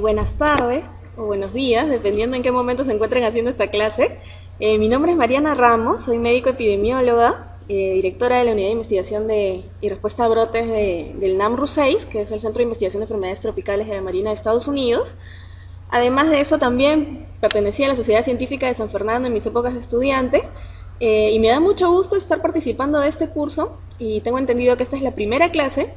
Buenas tardes o buenos días, dependiendo en qué momento se encuentren haciendo esta clase. Mi nombre es Mariana Ramos, soy médico epidemióloga, directora de la Unidad de Investigación y Respuesta a Brotes del NAMRU-6, que es el Centro de Investigación de Enfermedades Tropicales de la Marina de Estados Unidos. Además de eso, también pertenecía a la Sociedad Científica de San Fernando en mis épocas de estudiante, y me da mucho gusto estar participando de este curso, y tengo entendido que esta es la primera clase,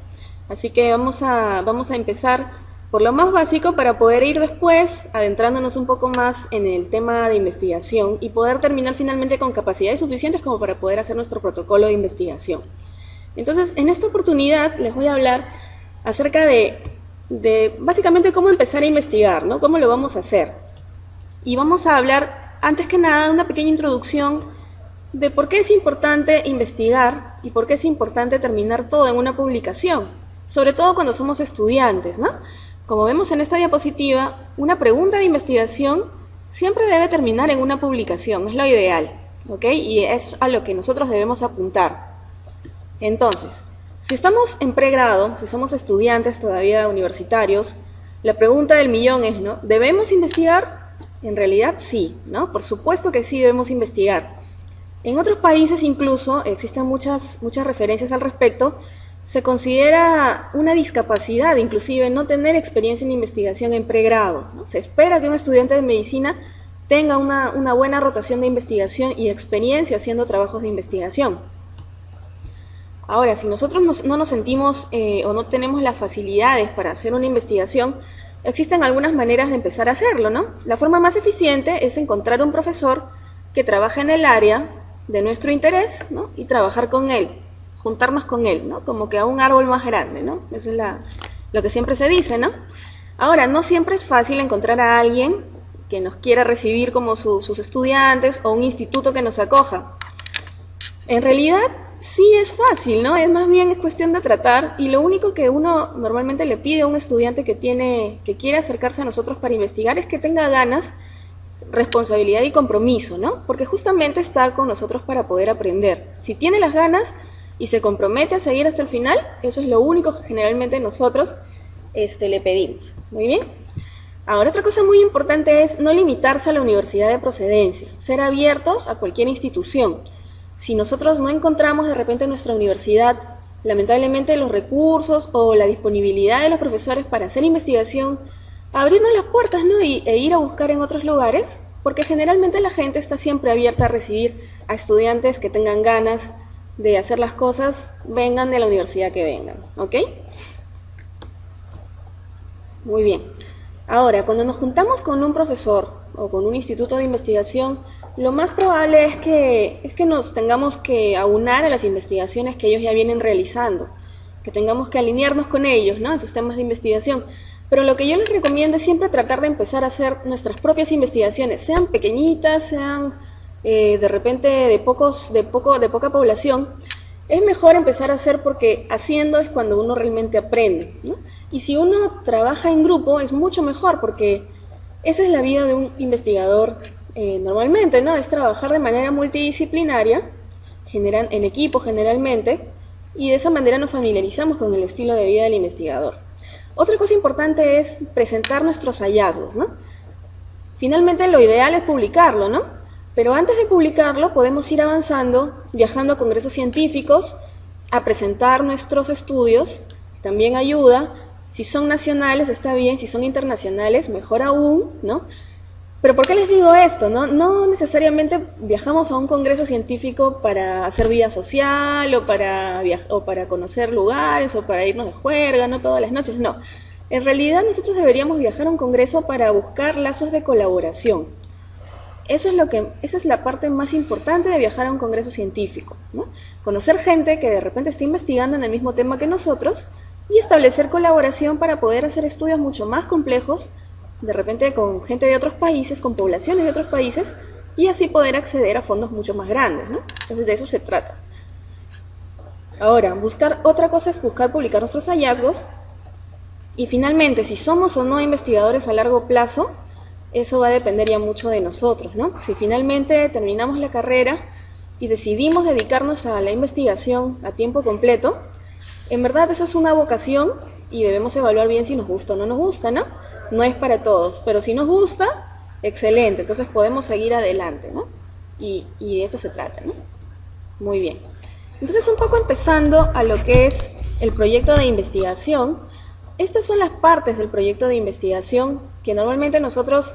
así que vamos a empezar por lo más básico para poder ir después adentrándonos un poco más en el tema de investigación y poder terminar finalmente con capacidades suficientes como para poder hacer nuestro protocolo de investigación. Entonces, en esta oportunidad les voy a hablar acerca de básicamente cómo empezar a investigar, ¿no? Cómo lo vamos a hacer. Y vamos a hablar, antes que nada, una pequeña introducción de por qué es importante investigar y por qué es importante terminar todo en una publicación, sobre todo cuando somos estudiantes, ¿no? Como vemos en esta diapositiva, una pregunta de investigación siempre debe terminar en una publicación, es lo ideal, ¿ok? Y es a lo que nosotros debemos apuntar. Entonces, si estamos en pregrado, si somos estudiantes todavía universitarios, la pregunta del millón es, ¿no? ¿Debemos investigar? En realidad sí, ¿no? Por supuesto que sí debemos investigar. En otros países incluso, existen muchas referencias al respecto, se considera una discapacidad, inclusive, no tener experiencia en investigación en pregrado, ¿no? Se espera que un estudiante de medicina tenga una buena rotación de investigación y experiencia haciendo trabajos de investigación. Ahora, si nosotros no nos sentimos o no tenemos las facilidades para hacer una investigación, existen algunas maneras de empezar a hacerlo, ¿no? La forma más eficiente es encontrar un profesor que trabaje en el área de nuestro interés, ¿no? Y trabajar con él, juntarnos con él, ¿no? Como que a un árbol más grande, ¿no? Eso es lo que siempre se dice, ¿no? Ahora, no siempre es fácil encontrar a alguien que nos quiera recibir como sus estudiantes o un instituto que nos acoja. En realidad, sí es fácil, ¿no? Es más bien es cuestión de tratar, y lo único que uno normalmente le pide a un estudiante que quiere acercarse a nosotros para investigar es que tenga ganas, responsabilidad y compromiso, ¿no? Porque justamente está con nosotros para poder aprender. Si tiene las ganas y se compromete a seguir hasta el final, eso es lo único que generalmente nosotros le pedimos. Muy bien. Ahora, otra cosa muy importante es no limitarse a la universidad de procedencia, ser abiertos a cualquier institución. Si nosotros no encontramos de repente en nuestra universidad, lamentablemente, los recursos o la disponibilidad de los profesores para hacer investigación, abrirnos las puertas, ¿no? E ir a buscar en otros lugares, porque generalmente la gente está siempre abierta a recibir a estudiantes que tengan ganas de hacer las cosas, vengan de la universidad que vengan, ¿ok? Muy bien. Ahora, cuando nos juntamos con un profesor o con un instituto de investigación, lo más probable es que nos tengamos que aunar a las investigaciones que ellos ya vienen realizando, que tengamos que alinearnos con ellos, ¿no? En sus temas de investigación. Pero lo que yo les recomiendo es siempre tratar de empezar a hacer nuestras propias investigaciones, sean pequeñitas, sean de repente de poca población. Es mejor empezar a hacer, porque haciendo es cuando uno realmente aprende, ¿no? Y si uno trabaja en grupo es mucho mejor, porque esa es la vida de un investigador normalmente, ¿no? Es trabajar de manera multidisciplinaria, en equipo generalmente, y de esa manera nos familiarizamos con el estilo de vida del investigador. Otra cosa importante es presentar nuestros hallazgos, ¿no? Finalmente lo ideal es publicarlo, ¿no? Pero antes de publicarlo podemos ir avanzando, viajando a congresos científicos, a presentar nuestros estudios, también ayuda. Si son nacionales está bien, si son internacionales mejor aún, ¿no? Pero ¿por qué les digo esto? No necesariamente viajamos a un congreso científico para hacer vida social o para conocer lugares o para irnos de juerga, no todas las noches, no. En realidad nosotros deberíamos viajar a un congreso para buscar lazos de colaboración. Esa es la parte más importante de viajar a un congreso científico, ¿no? Conocer gente que de repente está investigando en el mismo tema que nosotros y establecer colaboración para poder hacer estudios mucho más complejos, de repente con gente de otros países, con poblaciones de otros países, y así poder acceder a fondos mucho más grandes, ¿no? Entonces de eso se trata. Ahora, otra cosa es buscar publicar nuestros hallazgos, y finalmente, si somos o no investigadores a largo plazo, eso va a depender ya mucho de nosotros, ¿no? Si finalmente terminamos la carrera y decidimos dedicarnos a la investigación a tiempo completo, en verdad eso es una vocación y debemos evaluar bien si nos gusta o no nos gusta, ¿no? No es para todos, pero si nos gusta, excelente, entonces podemos seguir adelante, ¿no? Y de eso se trata, ¿no? Muy bien. Entonces, un poco empezando a lo que es el proyecto de investigación, estas son las partes del proyecto de investigación que normalmente nosotros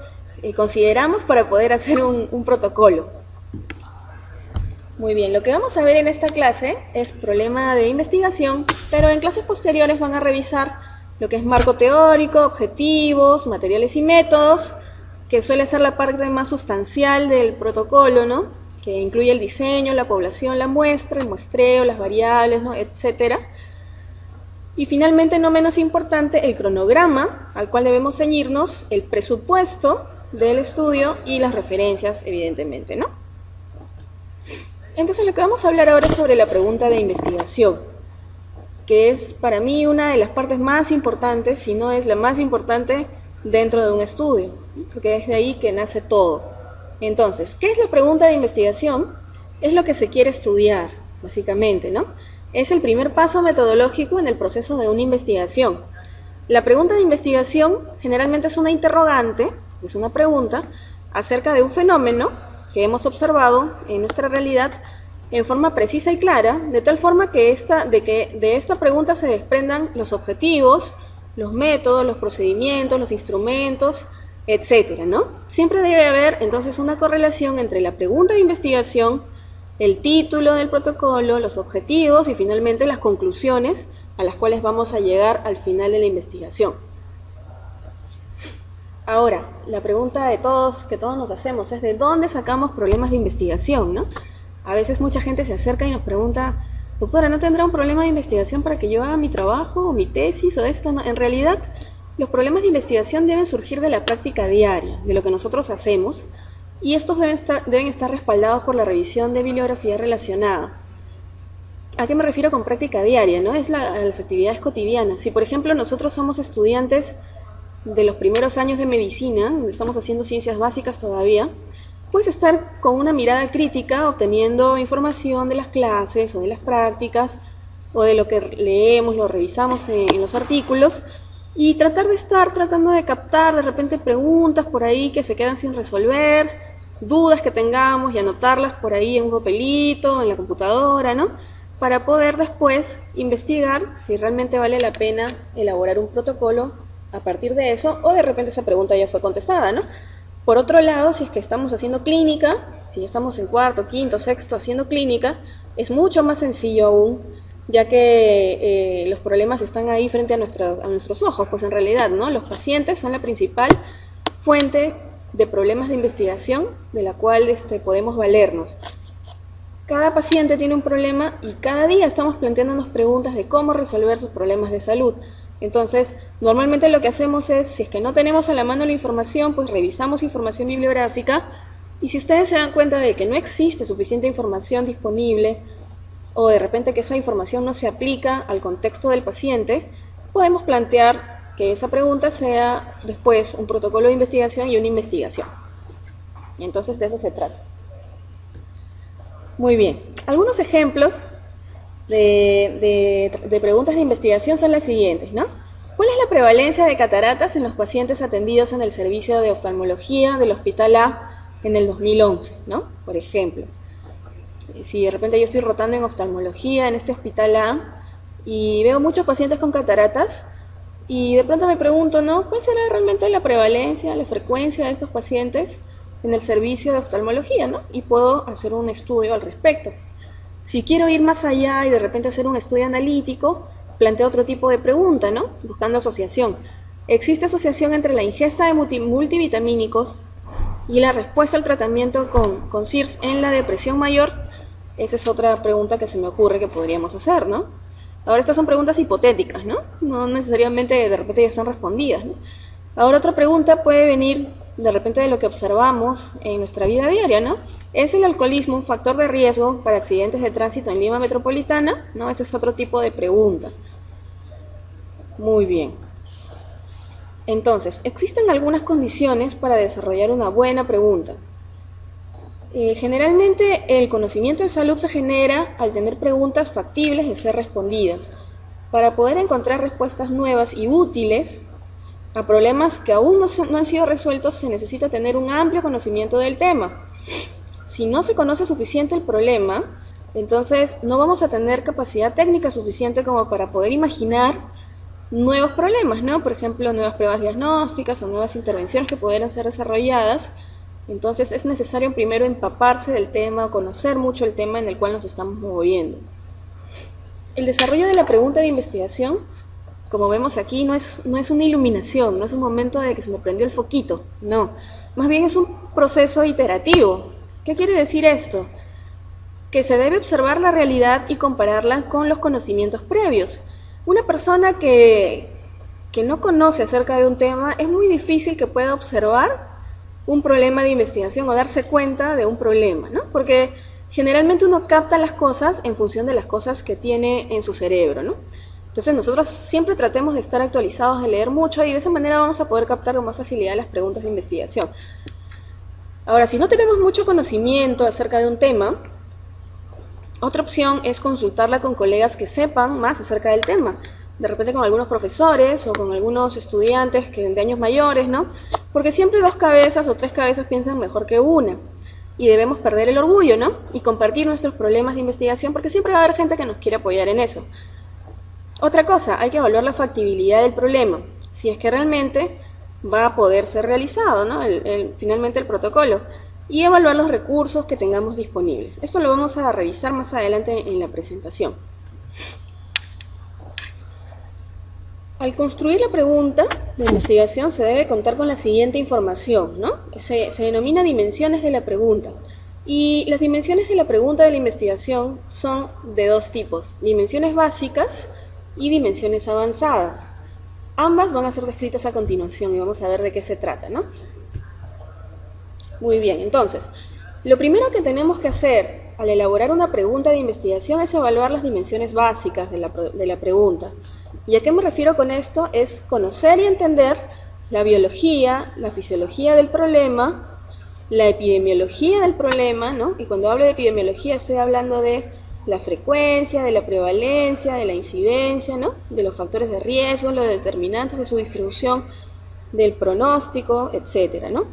consideramos para poder hacer un protocolo. Muy bien, lo que vamos a ver en esta clase es problema de investigación, pero en clases posteriores van a revisar lo que es marco teórico, objetivos, materiales y métodos, que suele ser la parte más sustancial del protocolo, ¿no? Que incluye el diseño, la población, la muestra, el muestreo, las variables, ¿no? Etcétera. Y finalmente, no menos importante, el cronograma al cual debemos ceñirnos, el presupuesto del estudio y las referencias, evidentemente, ¿no? Entonces, lo que vamos a hablar ahora es sobre la pregunta de investigación, que es para mí una de las partes más importantes, si no es la más importante dentro de un estudio, porque es de ahí que nace todo. Entonces, ¿qué es la pregunta de investigación? Es lo que se quiere estudiar, básicamente, ¿no? Es el primer paso metodológico en el proceso de una investigación. La pregunta de investigación generalmente es una interrogante, es una pregunta, acerca de un fenómeno que hemos observado en nuestra realidad en forma precisa y clara, de tal forma que de esta pregunta se desprendan los objetivos, los métodos, los procedimientos, los instrumentos, etcétera, ¿no? Siempre debe haber entonces una correlación entre la pregunta de investigación, el título del protocolo, los objetivos y finalmente las conclusiones a las cuales vamos a llegar al final de la investigación. Ahora, la pregunta que todos nos hacemos es ¿de dónde sacamos problemas de investigación, no? A veces mucha gente se acerca y nos pregunta, doctora, ¿no tendrá un problema de investigación para que yo haga mi trabajo o mi tesis o esto? No, en realidad, los problemas de investigación deben surgir de la práctica diaria, de lo que nosotros hacemos, y estos deben estar respaldados por la revisión de bibliografía relacionada. ¿A qué me refiero con práctica diaria? ¿No? Es las actividades cotidianas. Si, por ejemplo, nosotros somos estudiantes de los primeros años de medicina, donde estamos haciendo ciencias básicas todavía, puedes estar con una mirada crítica obteniendo información de las clases o de las prácticas o de lo que leemos, lo revisamos en los artículos y tratando de captar de repente preguntas por ahí que se quedan sin resolver, dudas que tengamos y anotarlas por ahí en un papelito, en la computadora, ¿no? Para poder después investigar si realmente vale la pena elaborar un protocolo a partir de eso, o de repente esa pregunta ya fue contestada, ¿no? Por otro lado, si es que estamos haciendo clínica, si estamos en cuarto, quinto, sexto haciendo clínica, es mucho más sencillo aún, ya que los problemas están ahí frente a nuestros ojos, pues en realidad, ¿no? Los pacientes son la principal fuente de problemas de investigación de la cual podemos valernos. Cada paciente tiene un problema y cada día estamos planteándonos preguntas de cómo resolver sus problemas de salud. Entonces, normalmente lo que hacemos es, si es que no tenemos a la mano la información, pues revisamos información bibliográfica y si ustedes se dan cuenta de que no existe suficiente información disponible o de repente que esa información no se aplica al contexto del paciente, podemos plantear que esa pregunta sea después un protocolo de investigación y una investigación. Y entonces de eso se trata. Muy bien, algunos ejemplos de preguntas de investigación son las siguientes, ¿no? ¿Cuál es la prevalencia de cataratas en los pacientes atendidos en el servicio de oftalmología del Hospital A en el 2011, ¿no? Por ejemplo, si de repente yo estoy rotando en oftalmología en este Hospital A y veo muchos pacientes con cataratas y de pronto me pregunto, ¿no? ¿Cuál será realmente la prevalencia, la frecuencia de estos pacientes en el servicio de oftalmología, ¿no? Y puedo hacer un estudio al respecto. Si quiero ir más allá y de repente hacer un estudio analítico, planteo otro tipo de pregunta, ¿no? Buscando asociación. ¿Existe asociación entre la ingesta de multivitamínicos y la respuesta al tratamiento con SIRS en la depresión mayor? Esa es otra pregunta que se me ocurre que podríamos hacer, ¿no? Ahora, estas son preguntas hipotéticas, ¿no? No necesariamente de repente ya están respondidas, ¿no? Ahora, otra pregunta puede venir de repente de lo que observamos en nuestra vida diaria, ¿no? ¿Es el alcoholismo un factor de riesgo para accidentes de tránsito en Lima Metropolitana? ¿No? Ese es otro tipo de pregunta. Muy bien. Entonces, existen algunas condiciones para desarrollar una buena pregunta. Generalmente el conocimiento de salud se genera al tener preguntas factibles de ser respondidas. Para poder encontrar respuestas nuevas y útiles a problemas que aún no han sido resueltos, se necesita tener un amplio conocimiento del tema. Si no se conoce suficiente el problema, entonces no vamos a tener capacidad técnica suficiente como para poder imaginar nuevos problemas, ¿no? Por ejemplo, nuevas pruebas diagnósticas o nuevas intervenciones que pudieran ser desarrolladas. Entonces es necesario primero empaparse del tema, conocer mucho el tema en el cual nos estamos moviendo. El desarrollo de la pregunta de investigación, como vemos aquí, no es una iluminación, no es un momento de que se me prendió el foquito, no. Más bien es un proceso iterativo. ¿Qué quiere decir esto? Que se debe observar la realidad y compararla con los conocimientos previos. Una persona que no conoce acerca de un tema, es muy difícil que pueda observar un problema de investigación o darse cuenta de un problema, ¿no? Porque generalmente uno capta las cosas en función de las cosas que tiene en su cerebro, ¿no? Entonces nosotros siempre tratemos de estar actualizados, de leer mucho, y de esa manera vamos a poder captar con más facilidad las preguntas de investigación. Ahora, si no tenemos mucho conocimiento acerca de un tema, otra opción es consultarla con colegas que sepan más acerca del tema. De repente con algunos profesores o con algunos estudiantes que de años mayores, ¿no? Porque siempre dos cabezas o tres cabezas piensan mejor que una. Y debemos perder el orgullo, ¿no? Y compartir nuestros problemas de investigación, porque siempre va a haber gente que nos quiere apoyar en eso. Otra cosa, hay que evaluar la factibilidad del problema, si es que realmente va a poder ser realizado, ¿no? Finalmente el protocolo. Y evaluar los recursos que tengamos disponibles. Esto lo vamos a revisar más adelante en la presentación. Al construir la pregunta de investigación se debe contar con la siguiente información, ¿no? Se denomina dimensiones de la pregunta. Y las dimensiones de la pregunta de la investigación son de dos tipos: dimensiones básicas y dimensiones avanzadas. Ambas van a ser descritas a continuación y vamos a ver de qué se trata, ¿no? Muy bien, entonces, lo primero que tenemos que hacer al elaborar una pregunta de investigación es evaluar las dimensiones básicas de la pregunta. ¿Y a qué me refiero con esto? Es conocer y entender la biología, la fisiología del problema, la epidemiología del problema, ¿no? Y cuando hablo de epidemiología estoy hablando de la frecuencia, de la prevalencia, de la incidencia, ¿no? De los factores de riesgo, los determinantes de su distribución, del pronóstico, etcétera, ¿no?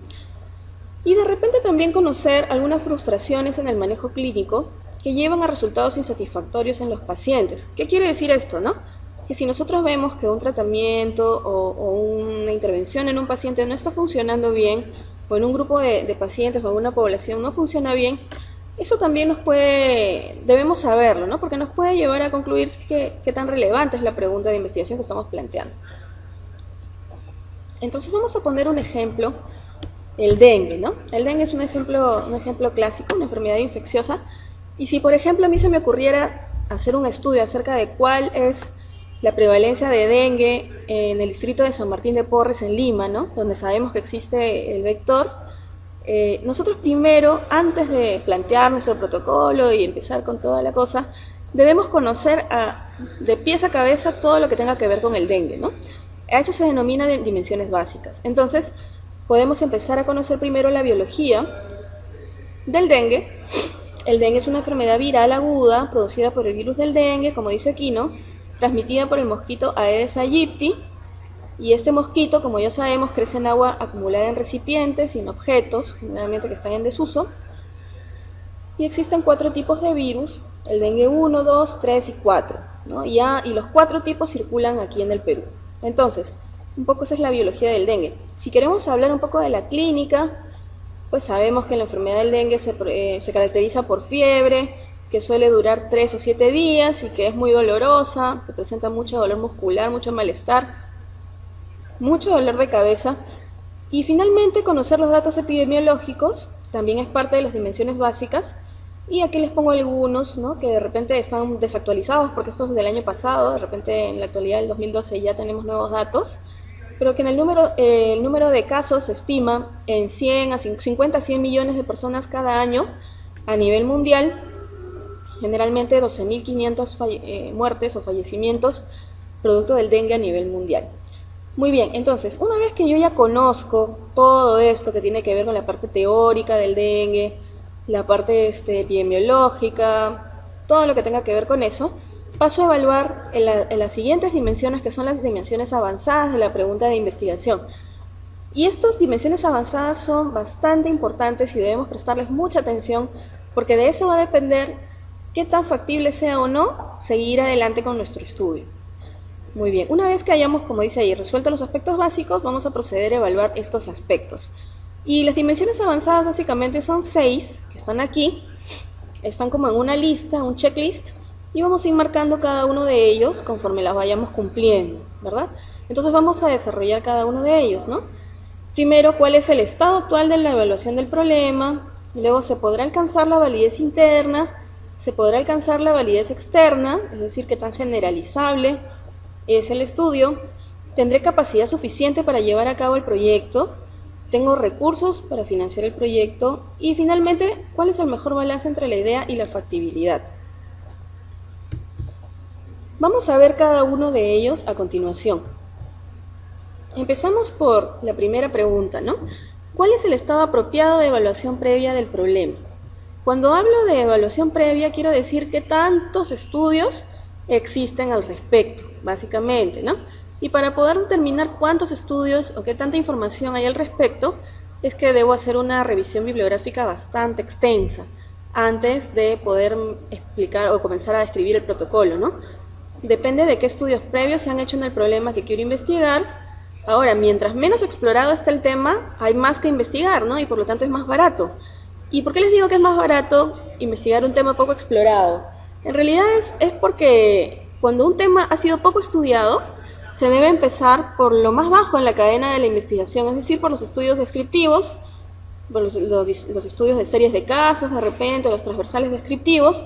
Y de repente también conocer algunas frustraciones en el manejo clínico que llevan a resultados insatisfactorios en los pacientes. ¿Qué quiere decir esto, no? Que si nosotros vemos que un tratamiento o una intervención en un paciente no está funcionando bien, o en un grupo de pacientes o en una población no funciona bien, eso también debemos saberlo, ¿no? Porque nos puede llevar a concluir qué tan relevante es la pregunta de investigación que estamos planteando. Entonces vamos a poner un ejemplo. El dengue, ¿no? El dengue es un ejemplo clásico, una enfermedad infecciosa. Y si, por ejemplo, a mí se me ocurriera hacer un estudio acerca de cuál es la prevalencia de dengue en el distrito de San Martín de Porres, en Lima, ¿no? Donde sabemos que existe el vector, nosotros primero, antes de plantear nuestro protocolo y empezar con toda la cosa, debemos conocer de pies a cabeza todo lo que tenga que ver con el dengue, ¿no? A eso se denomina de dimensiones básicas. Entonces, podemos empezar a conocer primero la biología del dengue. El dengue es una enfermedad viral aguda producida por el virus del dengue, como dice aquí, ¿no? Transmitida por el mosquito Aedes aegypti. Y este mosquito, como ya sabemos, crece en agua acumulada en recipientes y en objetos, generalmente que están en desuso. Y existen 4 tipos de virus: el dengue 1, 2, 3 y 4, ¿no? Y los 4 tipos circulan aquí en el Perú. Entonces, un poco esa es la biología del dengue. Si queremos hablar un poco de la clínica, pues sabemos que la enfermedad del dengue se caracteriza por fiebre, que suele durar 3 o 7 días y que es muy dolorosa, que presenta mucho dolor muscular, mucho malestar, mucho dolor de cabeza. Y finalmente, conocer los datos epidemiológicos también es parte de las dimensiones básicas. Y aquí les pongo algunos, ¿no? Que de repente están desactualizados porque esto es del año pasado, de repente en la actualidad del 2012 ya tenemos nuevos datos, pero que en el número de casos se estima en 50 a 100 millones de personas cada año a nivel mundial, generalmente 12.500 muertes o fallecimientos producto del dengue a nivel mundial. Muy bien, entonces, una vez que yo ya conozco todo esto que tiene que ver con la parte teórica del dengue, la parte epidemiológica, todo lo que tenga que ver con eso, paso a evaluar en las siguientes dimensiones, que son las dimensiones avanzadas de la pregunta de investigación. Y estas dimensiones avanzadas son bastante importantes y debemos prestarles mucha atención, porque de eso va a depender qué tan factible sea o no seguir adelante con nuestro estudio. Muy bien, una vez que hayamos, como dice ahí, resuelto los aspectos básicos, vamos a proceder a evaluar estos aspectos. Y las dimensiones avanzadas básicamente son 6, que están aquí, están como en una lista, un checklist, y vamos a ir marcando cada uno de ellos conforme las vayamos cumpliendo, ¿verdad? Entonces vamos a desarrollar cada uno de ellos, ¿no? Primero, ¿cuál es el estado actual de la evaluación del problema? Luego, ¿se podrá alcanzar la validez interna? ¿Se podrá alcanzar la validez externa? Es decir, ¿qué tan generalizable es el estudio? ¿Tendré capacidad suficiente para llevar a cabo el proyecto? ¿Tengo recursos para financiar el proyecto? Y finalmente, ¿cuál es el mejor balance entre la idea y la factibilidad? Vamos a ver cada uno de ellos a continuación. Empezamos por la primera pregunta, ¿no? ¿Cuál es el estado apropiado de evaluación previa del problema? Cuando hablo de evaluación previa, quiero decir qué tantos estudios existen al respecto, básicamente, ¿no? Y para poder determinar cuántos estudios o qué tanta información hay al respecto, es que debo hacer una revisión bibliográfica bastante extensa antes de poder explicar o comenzar a describir el protocolo, ¿no? Depende de qué estudios previos se han hecho en el problema que quiero investigar. Ahora, mientras menos explorado está el tema, hay más que investigar, ¿no? Y por lo tanto es más barato. ¿Y por qué les digo que es más barato investigar un tema poco explorado? En realidad es porque cuando un tema ha sido poco estudiado, se debe empezar por lo más bajo en la cadena de la investigación, es decir, por los estudios descriptivos, por los estudios de series de casos, de repente, los transversales descriptivos,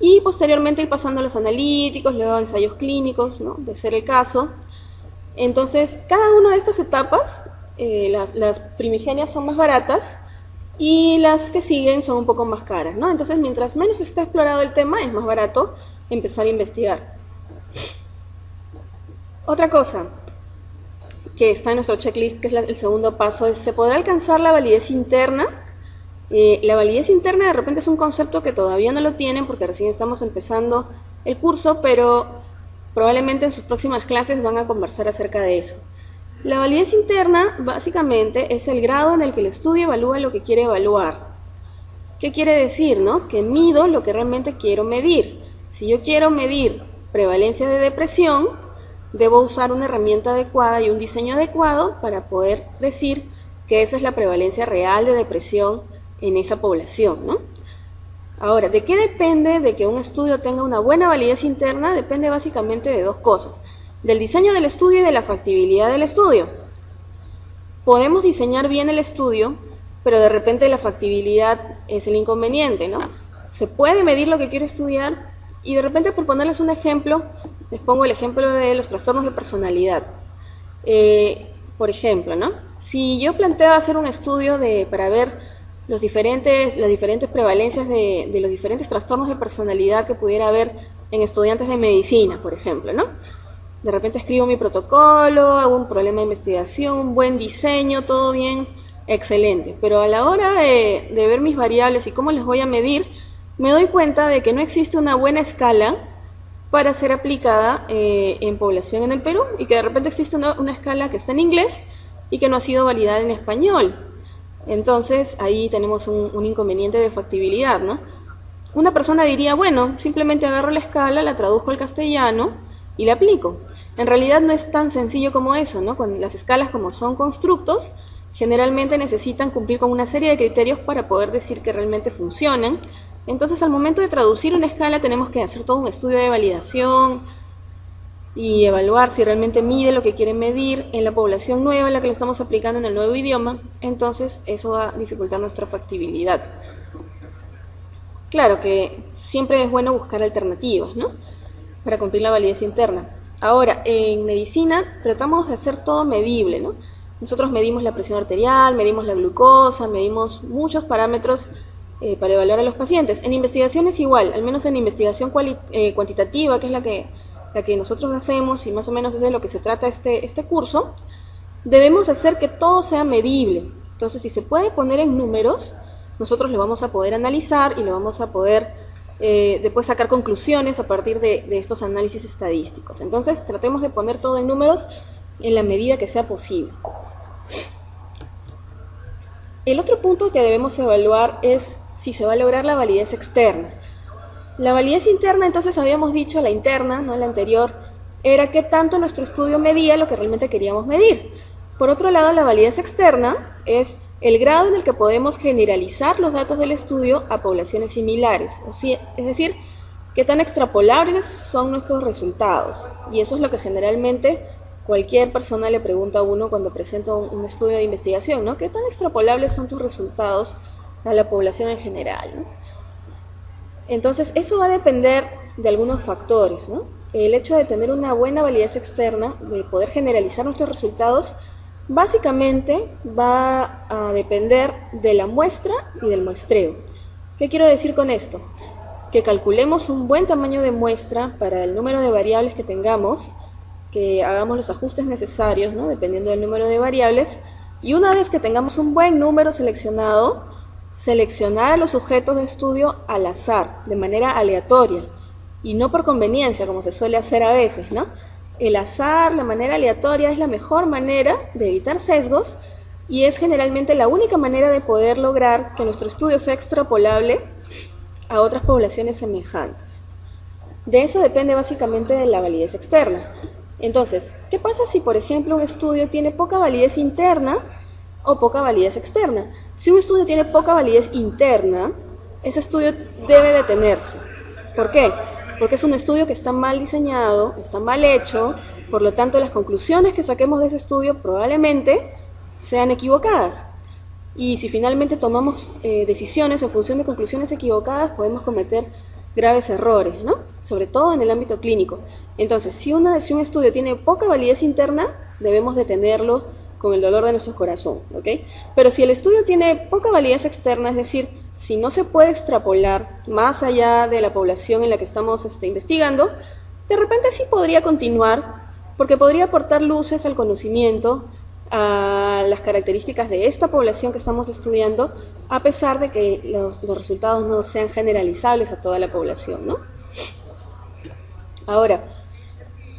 y posteriormente ir pasando a los analíticos, luego a ensayos clínicos, ¿no? De ser el caso. Entonces, cada una de estas etapas, las primigenias son más baratas y las que siguen son un poco más caras, ¿no? Entonces, mientras menos está explorado el tema, es más barato empezar a investigar. Otra cosa que está en nuestro checklist, que es el segundo paso, es ¿se podrá alcanzar la validez interna? La validez interna de repente es un concepto que todavía no lo tienen porque recién estamos empezando el curso, pero probablemente en sus próximas clases van a conversar acerca de eso. La validez interna básicamente es el grado en el que el estudio evalúa lo que quiere evaluar. ¿Qué quiere decir, no? Que mido lo que realmente quiero medir. Si yo quiero medir prevalencia de depresión, debo usar una herramienta adecuada y un diseño adecuado para poder decir que esa es la prevalencia real de depresión en esa población, ¿no? Ahora, ¿de qué depende de que un estudio tenga una buena validez interna? Depende básicamente de dos cosas: del diseño del estudio y de la factibilidad del estudio. Podemos diseñar bien el estudio, pero de repente la factibilidad es el inconveniente, ¿no? Se puede medir lo que quiero estudiar y de repente, por ponerles un ejemplo, les pongo el ejemplo de los trastornos de personalidad. Por ejemplo, ¿no? Si yo planteo hacer un estudio para ver las diferentes prevalencias de los diferentes trastornos de personalidad que pudiera haber en estudiantes de medicina, por ejemplo, ¿no? De repente escribo mi protocolo, hago un problema de investigación, un buen diseño, todo bien, excelente. Pero a la hora de ver mis variables y cómo les voy a medir, me doy cuenta de que no existe una buena escala para ser aplicada en población en el Perú, y que de repente existe una escala que está en inglés y que no ha sido validada en español. Entonces ahí tenemos un inconveniente de factibilidad, ¿no? Una persona diría, bueno, simplemente agarro la escala, la traduzco al castellano y la aplico. En realidad no es tan sencillo como eso, ¿no? Con las escalas, como son constructos, generalmente necesitan cumplir con una serie de criterios para poder decir que realmente funcionan. Entonces, al momento de traducir una escala tenemos que hacer todo un estudio de validación y evaluar si realmente mide lo que quieren medir en la población nueva en la que lo estamos aplicando en el nuevo idioma. Entonces eso va a dificultar nuestra factibilidad. Claro que siempre es bueno buscar alternativas, ¿no? Para cumplir la validez interna. Ahora, en medicina tratamos de hacer todo medible, ¿no? Nosotros medimos la presión arterial, medimos la glucosa, medimos muchos parámetros para evaluar a los pacientes. En investigación es igual, al menos en investigación cuantitativa, que es la que nosotros hacemos y más o menos es de lo que se trata este curso, debemos hacer que todo sea medible. Entonces, si se puede poner en números, nosotros lo vamos a poder analizar y lo vamos a poder después sacar conclusiones a partir de estos análisis estadísticos. Entonces, tratemos de poner todo en números en la medida que sea posible. El otro punto que debemos evaluar es si se va a lograr la validez externa. La validez interna, entonces habíamos dicho, la interna, ¿no? La anterior, era qué tanto nuestro estudio medía lo que realmente queríamos medir. Por otro lado, la validez externa es el grado en el que podemos generalizar los datos del estudio a poblaciones similares, es decir, qué tan extrapolables son nuestros resultados. Y eso es lo que generalmente cualquier persona le pregunta a uno cuando presenta un estudio de investigación, ¿no? ¿Qué tan extrapolables son tus resultados a la población en general, ¿no? Entonces, eso va a depender de algunos factores, ¿no? El hecho de tener una buena validez externa, de poder generalizar nuestros resultados, básicamente va a depender de la muestra y del muestreo. ¿Qué quiero decir con esto? Que calculemos un buen tamaño de muestra para el número de variables que tengamos, que hagamos los ajustes necesarios, ¿no? Dependiendo del número de variables, y una vez que tengamos un buen número seleccionado, seleccionar a los sujetos de estudio al azar, de manera aleatoria, y no por conveniencia, como se suele hacer a veces, ¿no? El azar, la manera aleatoria, es la mejor manera de evitar sesgos y es generalmente la única manera de poder lograr que nuestro estudio sea extrapolable a otras poblaciones semejantes. De eso depende básicamente de la validez externa. Entonces, ¿qué pasa si, por ejemplo, un estudio tiene poca validez interna o poca validez externa? Si un estudio tiene poca validez interna, ese estudio debe detenerse. ¿Por qué? Porque es un estudio que está mal diseñado, está mal hecho, por lo tanto las conclusiones que saquemos de ese estudio probablemente sean equivocadas. Y si finalmente tomamos decisiones en función de conclusiones equivocadas, podemos cometer graves errores, ¿no? Sobre todo en el ámbito clínico. Entonces, si un estudio tiene poca validez interna, debemos detenerlo con el dolor de nuestro corazón, ¿ok? Pero si el estudio tiene poca validez externa, es decir, si no se puede extrapolar más allá de la población en la que estamos investigando, de repente sí podría continuar, porque podría aportar luces al conocimiento, a las características de esta población que estamos estudiando, a pesar de que los resultados no sean generalizables a toda la población, ¿no? Ahora,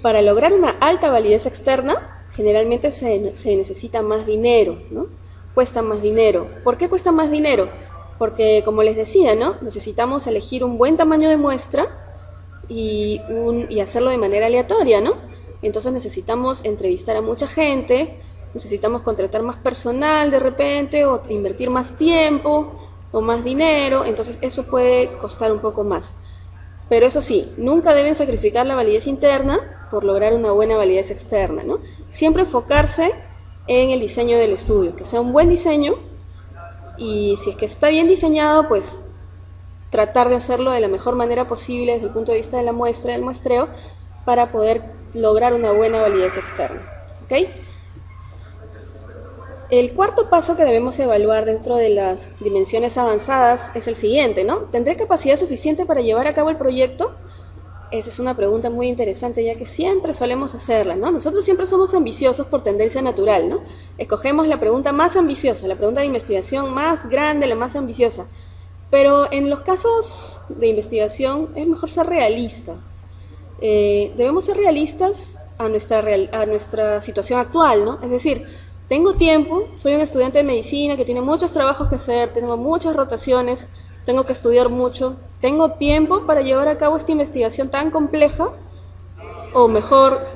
para lograr una alta validez externa, generalmente se necesita más dinero, ¿no? Cuesta más dinero. ¿Por qué cuesta más dinero? Porque, como les decía, ¿no? Necesitamos elegir un buen tamaño de muestra y hacerlo de manera aleatoria, ¿no? Entonces necesitamos entrevistar a mucha gente, necesitamos contratar más personal de repente, o invertir más tiempo o más dinero, entonces eso puede costar un poco más. Pero eso sí, nunca deben sacrificar la validez interna por lograr una buena validez externa, ¿no? Siempre enfocarse en el diseño del estudio, que sea un buen diseño, y si es que está bien diseñado, pues tratar de hacerlo de la mejor manera posible desde el punto de vista de la muestra, del muestreo, para poder lograr una buena validez externa, ¿ok? El cuarto paso que debemos evaluar dentro de las dimensiones avanzadas es el siguiente, ¿no? ¿Tendré capacidad suficiente para llevar a cabo el proyecto? Esa es una pregunta muy interesante, ya que siempre solemos hacerla, ¿no? Nosotros siempre somos ambiciosos por tendencia natural, ¿no? Escogemos la pregunta más ambiciosa, la pregunta de investigación más grande, la más ambiciosa. Pero en los casos de investigación es mejor ser realista. Debemos ser realistas a nuestra situación actual, ¿no? Es decir, tengo tiempo, soy un estudiante de medicina que tiene muchos trabajos que hacer, tengo muchas rotaciones, tengo que estudiar mucho, tengo tiempo para llevar a cabo esta investigación tan compleja, o mejor,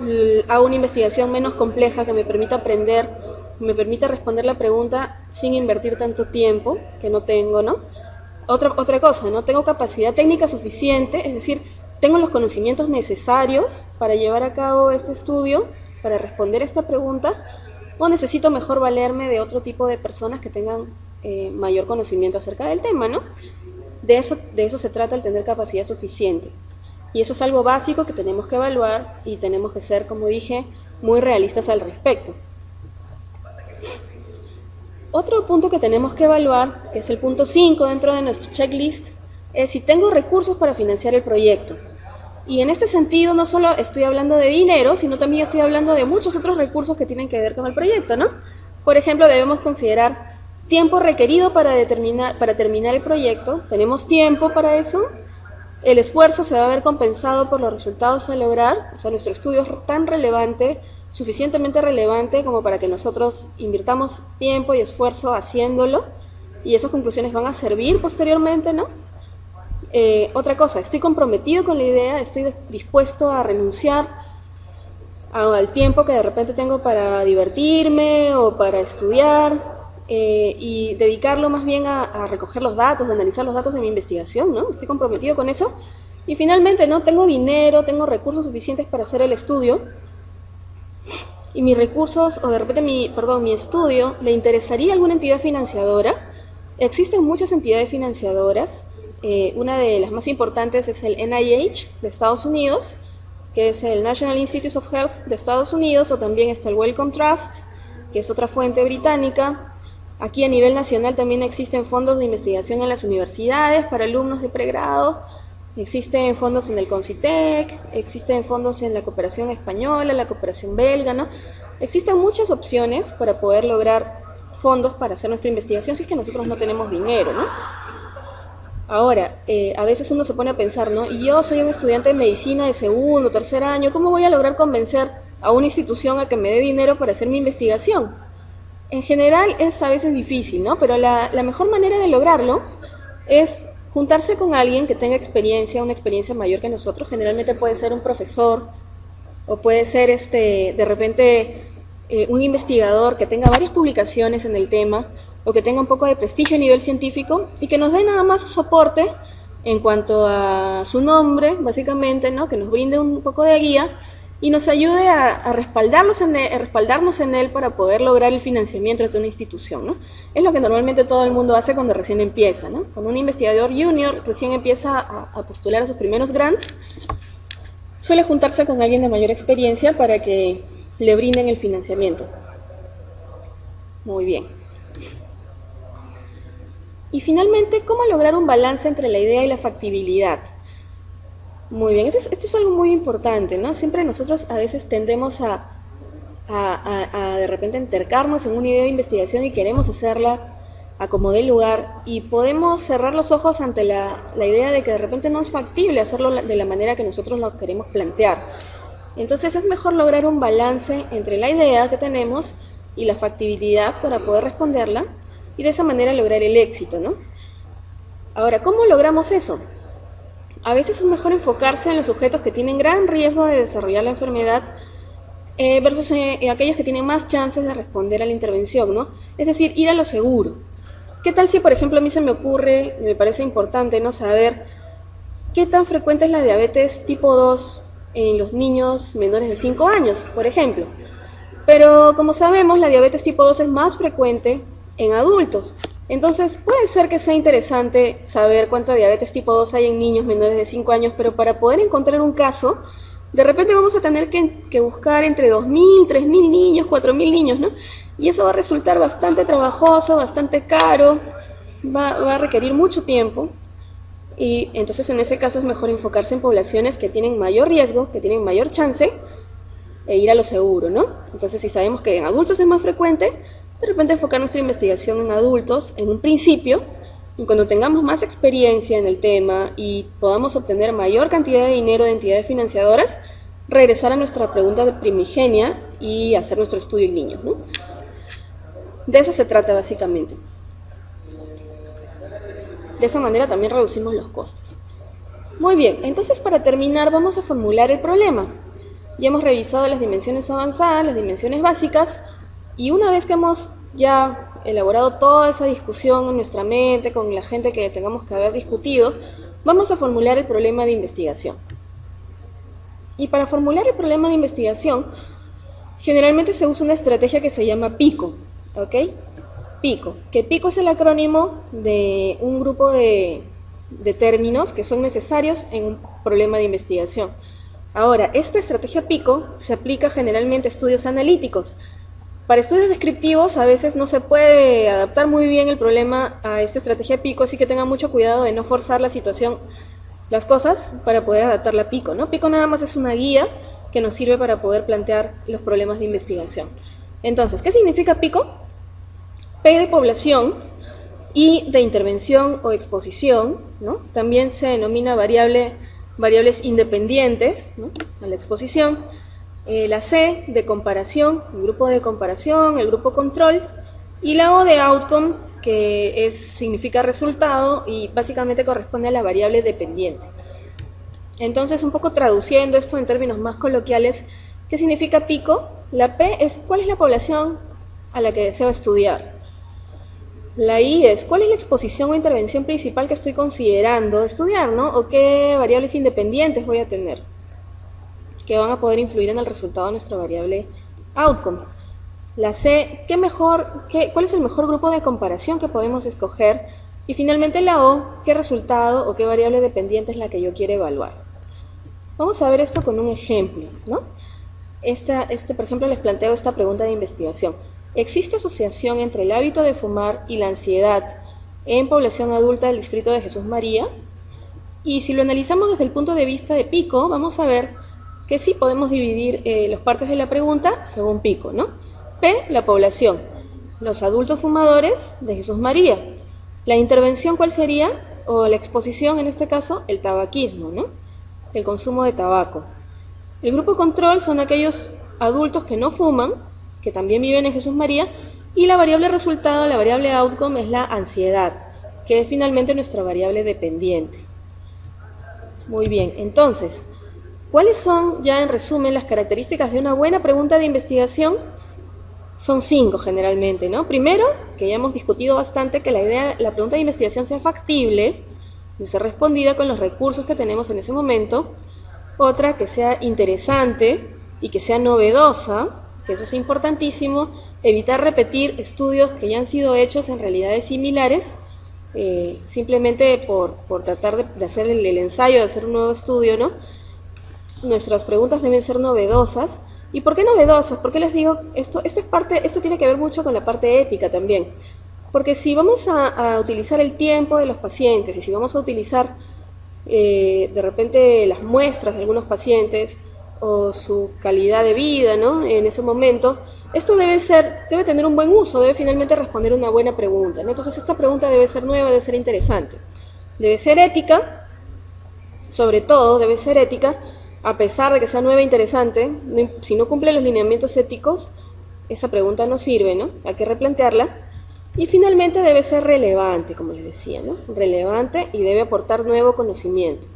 hago una investigación menos compleja que me permita aprender, me permita responder la pregunta sin invertir tanto tiempo, que no tengo, ¿no? Otra cosa, no tengo capacidad técnica suficiente, es decir, tengo los conocimientos necesarios para llevar a cabo este estudio, para responder esta pregunta, o necesito mejor valerme de otro tipo de personas que tengan mayor conocimiento acerca del tema, ¿no? De eso se trata el tener capacidad suficiente. Y eso es algo básico que tenemos que evaluar y tenemos que ser, como dije, muy realistas al respecto. Otro punto que tenemos que evaluar, que es el punto 5 dentro de nuestro checklist, es si tengo recursos para financiar el proyecto. Y en este sentido no solo estoy hablando de dinero, sino también estoy hablando de muchos otros recursos que tienen que ver con el proyecto, ¿no? Por ejemplo, debemos considerar tiempo requerido para terminar el proyecto. ¿Tenemos tiempo para eso? el esfuerzo se va a ver compensado por los resultados a lograr. O sea, nuestro estudio es tan relevante, suficientemente relevante como para que nosotros invirtamos tiempo y esfuerzo haciéndolo, y esas conclusiones van a servir posteriormente, ¿no? Otra cosa, estoy comprometido con la idea, estoy dispuesto a renunciar al tiempo que de repente tengo para divertirme o para estudiar, y dedicarlo más bien a recoger los datos, a analizar los datos de mi investigación, ¿no? Estoy comprometido con eso. Y finalmente, ¿no? Tengo dinero, tengo recursos suficientes para hacer el estudio, y mis recursos, o de repente mi estudio, ¿le interesaría a alguna entidad financiadora? Existen muchas entidades financiadoras. Una de las más importantes es el NIH de Estados Unidos, que es el National Institutes of Health de Estados Unidos, o también está el Wellcome Trust, que es otra fuente británica. Aquí a nivel nacional también existen fondos de investigación en las universidades para alumnos de pregrado, existen fondos en el CONCITEC, existen fondos en la cooperación española, la cooperación belga, ¿no? Existen muchas opciones para poder lograr fondos para hacer nuestra investigación si es que nosotros no tenemos dinero, ¿no? Ahora, a veces uno se pone a pensar, ¿no? Y yo soy un estudiante de medicina de segundo, tercer año, ¿cómo voy a lograr convencer a una institución a que me dé dinero para hacer mi investigación? En general es a veces difícil, ¿no? Pero la mejor manera de lograrlo es juntarse con alguien que tenga experiencia, una experiencia mayor que nosotros. Generalmente puede ser un profesor, o puede ser de repente un investigador que tenga varias publicaciones en el tema, o que tenga un poco de prestigio a nivel científico, y que nos dé nada más su soporte en cuanto a su nombre, básicamente, ¿no? Que nos brinde un poco de guía y nos ayude a respaldarnos en él para poder lograr el financiamiento de una institución, ¿no? Es lo que normalmente todo el mundo hace cuando recién empieza, ¿no? Cuando un investigador junior recién empieza a postular a sus primeros grants, suele juntarse con alguien de mayor experiencia para que le brinden el financiamiento. Muy bien. Y finalmente, ¿cómo lograr un balance entre la idea y la factibilidad? Muy bien, esto es algo muy importante, ¿no? Siempre nosotros a veces tendemos a de repente entercarnos en una idea de investigación y queremos hacerla a como dé lugar, y podemos cerrar los ojos ante la idea de que de repente no es factible hacerlo de la manera que nosotros lo queremos plantear. Entonces es mejor lograr un balance entre la idea que tenemos y la factibilidad para poder responderla, y de esa manera lograr el éxito, ¿no? Ahora, ¿cómo logramos eso? A veces es mejor enfocarse en los sujetos que tienen gran riesgo de desarrollar la enfermedad versus aquellos que tienen más chances de responder a la intervención, ¿no? Es decir, ir a lo seguro. ¿Qué tal si, por ejemplo, a mí se me ocurre, me parece importante, ¿no?, saber qué tan frecuente es la diabetes tipo 2 en los niños menores de 5 años, por ejemplo? Pero como sabemos, la diabetes tipo 2 es más frecuente en adultos. Entonces puede ser que sea interesante saber cuánta diabetes tipo 2 hay en niños menores de 5 años, pero para poder encontrar un caso, de repente vamos a tener que buscar entre 2.000, 3.000 niños, 4.000 niños, ¿no? Y eso va a resultar bastante trabajoso, bastante caro, va a requerir mucho tiempo, y entonces en ese caso es mejor enfocarse en poblaciones que tienen mayor riesgo, que tienen mayor chance, e ir a lo seguro, ¿no? Entonces, si sabemos que en adultos es más frecuente, de repente enfocar nuestra investigación en adultos en un principio, y cuando tengamos más experiencia en el tema y podamos obtener mayor cantidad de dinero de entidades financiadoras, regresar a nuestra pregunta de primigenia y hacer nuestro estudio en niños, ¿no? De eso se trata básicamente. De esa manera también reducimos los costos. Muy bien, entonces para terminar vamos a formular el problema. Ya hemos revisado las dimensiones avanzadas, las dimensiones básicas, y una vez que hemos ya elaborado toda esa discusión en nuestra mente, con la gente que tengamos que haber discutido, vamos a formular el problema de investigación. Y para formular el problema de investigación, generalmente se usa una estrategia que se llama PICO, ¿ok? PICO, que PICO es el acrónimo de un grupo de términos que son necesarios en un problema de investigación. Ahora, esta estrategia PICO se aplica generalmente a estudios analíticos. Para estudios descriptivos a veces no se puede adaptar muy bien el problema a esta estrategia PICO, así que tengan mucho cuidado de no forzar la situación, las cosas, para poder adaptar la PICO, ¿no? PICO nada más es una guía que nos sirve para poder plantear los problemas de investigación. Entonces, ¿qué significa PICO? P de población, y de intervención o exposición, ¿no? También se denomina variables independientes, ¿no?, a la exposición. La C de comparación, el grupo de comparación, el grupo control, y la O de outcome, que significa resultado y básicamente corresponde a la variable dependiente. Entonces, un poco traduciendo esto en términos más coloquiales, ¿qué significa pico? La P es ¿cuál es la población a la que deseo estudiar? La I es ¿cuál es la exposición o intervención principal que estoy considerando estudiar, ¿no? ¿O qué variables independientes voy a tener que van a poder influir en el resultado de nuestra variable outcome? La C, ¿cuál es el mejor grupo de comparación que podemos escoger? Y finalmente la O, ¿qué resultado o qué variable dependiente es la que yo quiero evaluar? Vamos a ver esto con un ejemplo, ¿no? Por ejemplo, les planteo esta pregunta de investigación. ¿Existe asociación entre el hábito de fumar y la ansiedad en población adulta del distrito de Jesús María? Y si lo analizamos desde el punto de vista de pico, vamos a ver que sí podemos dividir las partes de la pregunta según pico, ¿no? P, la población, los adultos fumadores de Jesús María. La intervención, ¿cuál sería? O la exposición, en este caso, el tabaquismo, ¿no? El consumo de tabaco. El grupo control son aquellos adultos que no fuman, que también viven en Jesús María, y la variable resultado, la variable outcome, es la ansiedad, que es finalmente nuestra variable dependiente. Muy bien, entonces, ¿cuáles son, ya en resumen, las características de una buena pregunta de investigación? Son 5 generalmente, ¿no? Primero, que ya hemos discutido bastante, que la pregunta de investigación sea factible, de ser respondida con los recursos que tenemos en ese momento. Otra, que sea interesante y que sea novedosa, que eso es importantísimo. Evitar repetir estudios que ya han sido hechos en realidades similares, simplemente por tratar de hacer el ensayo, de hacer un nuevo estudio, ¿no? Nuestras preguntas deben ser novedosas. ¿Y por qué novedosas? ¿Por qué les digo esto? Esto tiene que ver mucho con la parte ética también. Porque si vamos a utilizar el tiempo de los pacientes y si vamos a utilizar de repente las muestras de algunos pacientes o su calidad de vida, ¿no?, en ese momento, esto debe tener un buen uso, debe finalmente responder una buena pregunta, ¿no? Entonces esta pregunta debe ser nueva, debe ser interesante, debe ser ética, sobre todo debe ser ética, a pesar de que sea nueva e interesante. Si no cumple los lineamientos éticos, esa pregunta no sirve, ¿no? Hay que replantearla. Y finalmente debe ser relevante, como les decía, ¿no? Relevante, y debe aportar nuevo conocimiento.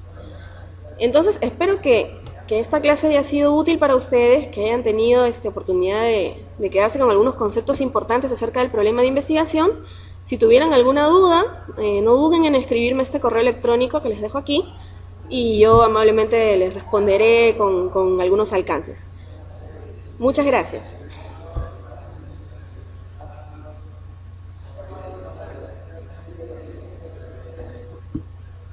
Entonces, espero que esta clase haya sido útil para ustedes, que hayan tenido oportunidad de quedarse con algunos conceptos importantes acerca del problema de investigación. Si tuvieran alguna duda, no duden en escribirme este correo electrónico que les dejo aquí, y yo amablemente les responderé con algunos alcances. Muchas gracias.